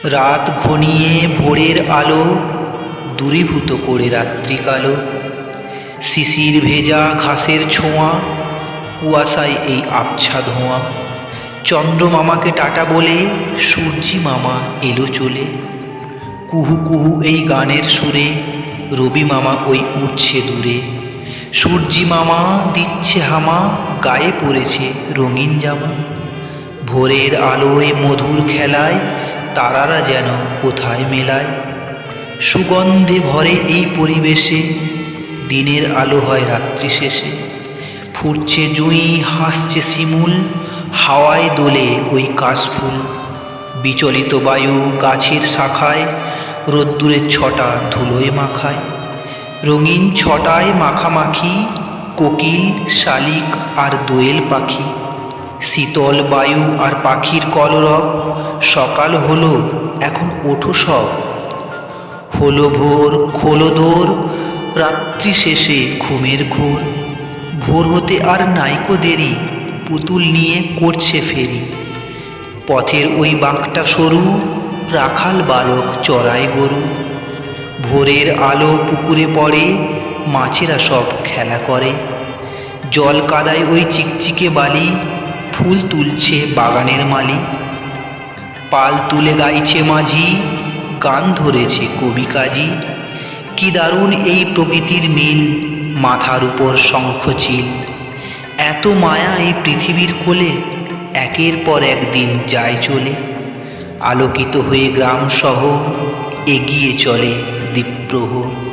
রাত ঘনিয়ে ভোরের আলো দূরীভূত করে রাত্রিকালো। শিশির ভেজা ঘাসের ছোঁয়া, কুয়াশায় এই আবছা ধোঁয়া। চন্দ্রমামাকে টাটা বলে সূর্যি মামা এলো চলে। কুহু কুহু এই গানের সুরে রবি মামা ওই উঠছে দূরে। সূর্যি মামা দিচ্ছে হামা, গায়ে পড়েছে রঙিন জামা। ভোরের আলোয় মধুর খেলায় তারারা যেন কোথায় মেলায়। সুগন্ধে ভরে এই পরিবেশে দিনের আলো হয় রাত্রি শেষে। ফুটছে জুঁই, হাসছে শিমুল, হাওয়ায় দোলে ওই কাশফুল। বিচলিত বায়ু গাছের শাখায় রোদ্দুরের ছটা ধুলোয় মাখায়। রঙিন ছটায় মাখামাখি কোকিল, শালিক আর দোয়েল পাখি। শীতল বায়ু আর পাখির কলরব, সকাল হলো এখন ওঠো সব। হলো ভোর, খোলো দোর, রাত্রি শেষে ঘুমের ঘোর। ভোর হতে আর নাইকো দেরি, পুতুল নিয়ে করছে ফেরি। পথের ওই বাঁকটা সরু, রাখাল বালক চড়ায় গরু। ভোরের আলো পুকুরে পড়ে, মাছেরা সব খেলা করে। জল কাদায় ওই চিকচিকে বালি, ফুল তুলছে বাগানের মালি। পাল তুলে গাইছে মাঝি, গান ধরেছে কবি কাজী। কি দারুণ এই প্রকৃতির মিল, মাথার উপর শঙ্খচিল। এত মায়া এই পৃথিবীর কোলে, একের পর একদিন যায় চলে। আলোকিত হয়ে গ্রাম শহর, এগিয়ে চলে দ্বীপ্রহর।